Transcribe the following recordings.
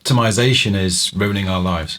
optimization is ruining our lives.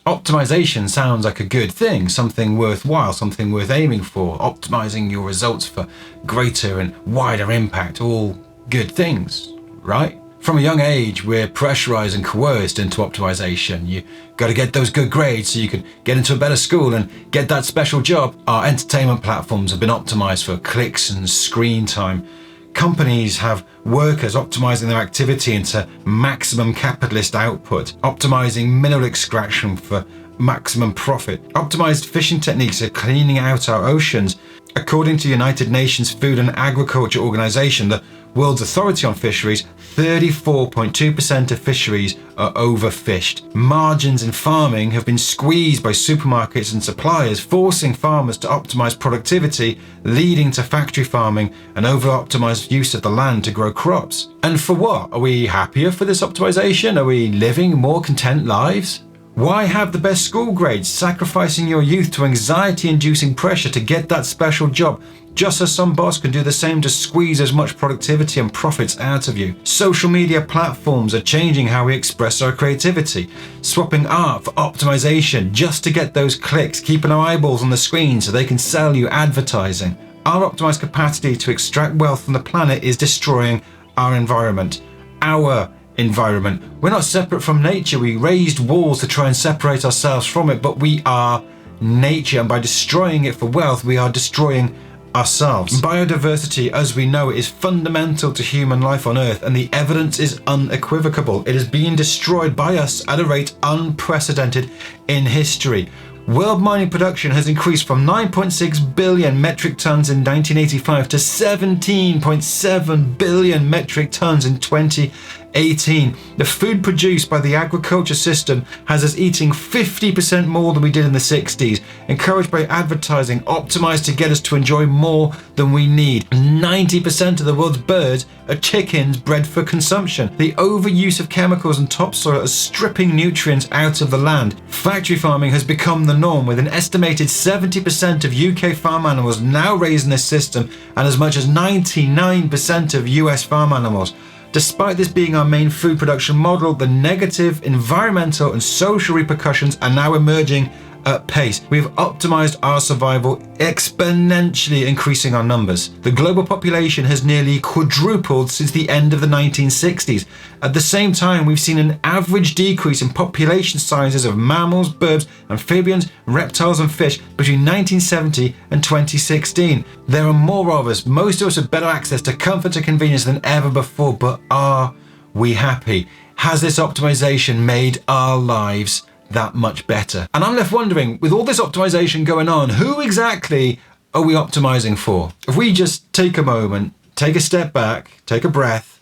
Optimization sounds like a good thing, something worthwhile, something worth aiming for. Optimizing your results for greater and wider impact, all good things, right? From a young age, we're pressurized and coerced into optimization. You got to get those good grades so you can get into a better school and get that special job. Our entertainment platforms have been optimized for clicks and screen time. Companies have workers optimizing their activity into maximum capitalist output, optimizing mineral extraction for maximum profit. Optimized fishing techniques are cleaning out our oceans. According to United Nations Food and Agriculture Organization, the world's authority on fisheries, 34.2% of fisheries are overfished. Margins in farming have been squeezed by supermarkets and suppliers, forcing farmers to optimize productivity, leading to factory farming and over-optimized use of the land to grow crops. And for what? Are we happier for this optimization? Are we living more content lives? Why have the best school grades, sacrificing your youth to anxiety-inducing pressure to get that special job, just as some boss can do the same to squeeze as much productivity and profits out of you? Social media platforms are changing how we express our creativity, swapping art for optimization just to get those clicks, keeping our eyeballs on the screen so they can sell you advertising. Our optimized capacity to extract wealth from the planet is destroying our environment. We're not separate from nature. We raised walls to try and separate ourselves from it, but we are nature, and by destroying it for wealth, we are destroying ourselves. Biodiversity, as we know it, is fundamental to human life on Earth, and the evidence is unequivocal. It is being destroyed by us at a rate unprecedented in history. World mining production has increased from 9.6 billion metric tons in 1985 to 17.7 billion metric tons in 2018. The food produced by the agriculture system has us eating 50% more than we did in the 60s, encouraged by advertising, optimized to get us to enjoy more than we need. 90% of the world's birds are chickens bred for consumption. The overuse of chemicals and topsoil is stripping nutrients out of the land. Factory farming has become the norm, with an estimated 70% of UK farm animals now raised in this system, and as much as 99% of US farm animals. Despite this being our main food production model, the negative environmental and social repercussions are now emerging at pace. We've optimized our survival, exponentially increasing our numbers. The global population has nearly quadrupled since the end of the 1960s. At the same time, we've seen an average decrease in population sizes of mammals, birds, amphibians, reptiles and fish between 1970 and 2016. There are more of us. Most of us have better access to comfort and convenience than ever before, but are we happy? Has this optimization made our lives that much better? And I'm left wondering, with all this optimization going on, who exactly are we optimizing for? If we just take a moment, take a step back, take a breath,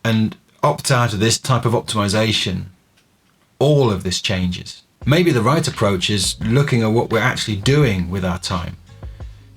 and opt out of this type of optimization, all of this changes. Maybe the right approach is looking at what we're actually doing with our time.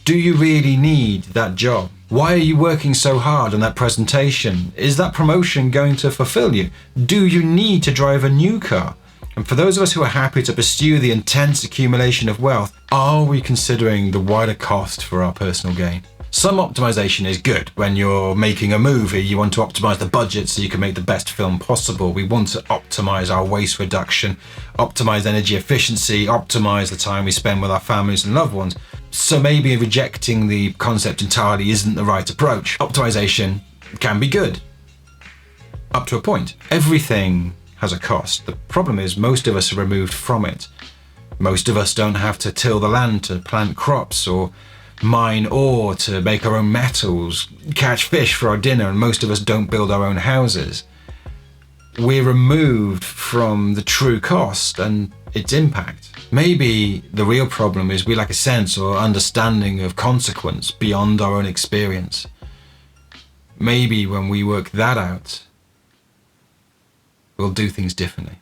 Do you really need that job? Why are you working so hard on that presentation? Is that promotion going to fulfill you? Do you need to drive a new car? And for those of us who are happy to pursue the intense accumulation of wealth, are we considering the wider cost for our personal gain? Some optimization is good. When you're making a movie, you want to optimize the budget so you can make the best film possible. We want to optimize our waste reduction, optimize energy efficiency, optimize the time we spend with our families and loved ones. So maybe rejecting the concept entirely isn't the right approach. Optimization can be good, up to a point. Everything has a cost. The problem is most of us are removed from it. Most of us don't have to till the land to plant crops or mine ore to make our own metals, catch fish for our dinner, and most of us don't build our own houses. We're removed from the true cost and its impact. Maybe the real problem is we lack a sense or understanding of consequence beyond our own experience. Maybe when we work that out, we'll do things differently.